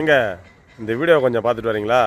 எங்க இந்த வீடியோ கொஞ்சம் பார்த்துட்டு வரீங்களா?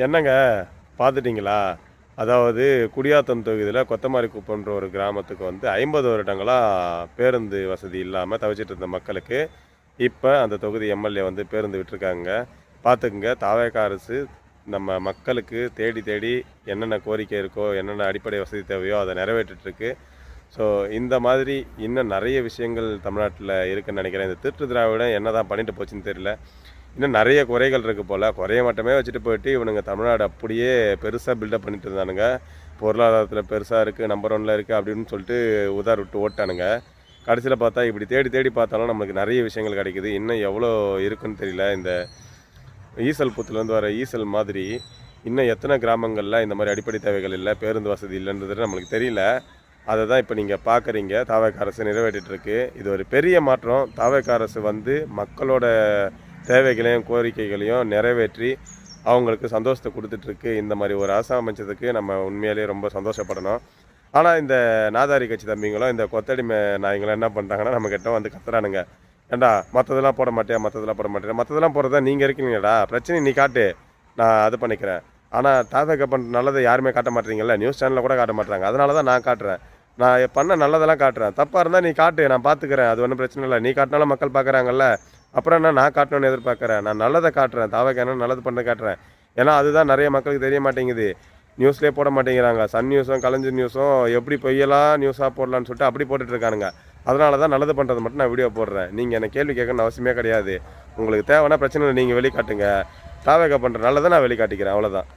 என்னங்க பார்த்துட்டீங்களா? அதாவது குடியாத்தம் தொகுதியில் கொத்தமாரி குப்பம்ன்ற ஒரு கிராமத்துக்கு வந்து 50 வருடங்களாக பேருந்து வசதி இல்லாமல் தவிச்சிட்டு இருந்த மக்களுக்கு இப்போ அந்த தொகுதி எம்எல்ஏ வந்து பேருந்து விட்டுருக்காங்க. பார்த்துக்குங்க, தாவேகா அரசு நம்ம மக்களுக்கு தேடி தேடி என்னென்ன கோரிக்கை இருக்கோ, என்னென்ன அடிப்படை வசதி தேவையோ அதை நிறைவேற்றிட்டுருக்கு. ஸோ இந்த மாதிரி இன்னும் நிறைய விஷயங்கள் தமிழ்நாட்டில் இருக்குதுன்னு நினைக்கிறேன். இந்த திருட்டு திராவிடம் என்ன தான் பண்ணிட்டு போச்சுன்னு தெரியல. இன்னும் நிறைய குறைகள் இருக்குது போல். குறைய மட்டுமே வச்சுட்டு போயிட்டு இவனுங்க தமிழ்நாடு அப்படியே பெருசாக பில்டப் பண்ணிட்டு இருந்தானுங்க. பொருளாதாரத்தில் பெருசாக இருக்குது, நம்பர் 1ல் இருக்குது அப்படின்னு சொல்லிட்டு உதார் விட்டு ஓட்டானுங்க. கடைசியில் பார்த்தா இப்படி தேடி தேடி பார்த்தாலும் நமக்கு நிறைய விஷயங்கள் கிடைக்குது. இன்னும் எவ்வளோ இருக்குன்னு தெரியல. இந்த ஈசல் புத்துலேருந்து வர ஈசல் மாதிரி இன்னும் எத்தனை கிராமங்களில் இந்த மாதிரி அடிப்படை தேவைகள் இல்லை, பேருந்து வசதி இல்லைன்றது நம்மளுக்கு தெரியல. அதை தான் இப்போ நீங்கள் பார்க்குறீங்க. தாவேகா அரசு நிறைவேற்றிட்டுருக்கு. இது ஒரு பெரிய மாற்றம். தாவேகா அரசு வந்து மக்களோட தேவைகளையும் கோரிக்கைகளையும் நிறைவேற்றி அவங்களுக்கு சந்தோஷத்தை கொடுத்துட்ருக்கு. இந்த மாதிரி ஒரு அரசு அமைச்சதுக்கு நம்ம உண்மையிலேயே ரொம்ப சந்தோஷப்படணும். ஆனால் இந்த நாதாரி கட்சி தம்பிங்களும் இந்த கொத்தடிமை நாய்ங்களும் என்ன பண்ணுறாங்கன்னா நம்மக்கிட்ட வந்து கத்துறானுங்க. ஏண்டா மற்றதெல்லாம் போட மாட்டேன், மற்றதெல்லாம் போட மாட்டேன், மற்றதெல்லாம் போடுறதா நீங்கள் இருக்கீங்கடா, பிரச்சனை நீ காட்டு, நான் அது பண்ணிக்கிறேன். ஆனால் தாவேகா பண்ணுற நல்லதை யாருமே காட்ட மாட்டேறீங்கல்ல, நியூஸ் சேனலில் கூட காட்ட மாட்டுறாங்க. அதனால தான் நான் காட்டுறேன். நான் பண்ண நல்லதெல்லாம் காட்டுறேன். தப்பாக இருந்தால் நீ காட்டு, நான் பார்த்துக்கிறேன், அது ஒன்றும் பிரச்சனை இல்லை. நீ காட்டினாலும் மக்கள் பார்க்குறாங்கல்ல, அப்புறம் என்ன நான் காட்டணும்னு எதிர்பார்க்குறேன்? நான் நல்லதை காட்டுறேன், தாவேகா என்ன நல்லது பண்ண காட்டுறேன். ஏன்னா அதுதான் நிறைய மக்களுக்கு தெரிய மாட்டேங்குது. நியூஸ்லேயே போட மாட்டேங்கிறாங்க. சன் நியூஸும் கலைஞர் நியூஸும் எப்படி பொய்யெல்லாம் நியூஸாக போடலான்னு சொல்லிட்டு அப்படி போட்டுட்ருக்கானுங்க. அதனால தான் நல்லது பண்ணுறது மட்டும் நான் வீடியோ போடுறேன். நீங்கள் என்னை கேள்வி கேட்கணும்னு அவசியமே கிடையாது. உங்களுக்கு தேவைன்னா பிரச்சனை இல்லை, நீங்கள் வெளிக்காட்டுங்க. தாவேகா பண்ணுற நல்லதை நான் வெளிக்காட்டிக்கிறேன், அவ்வளோதான்.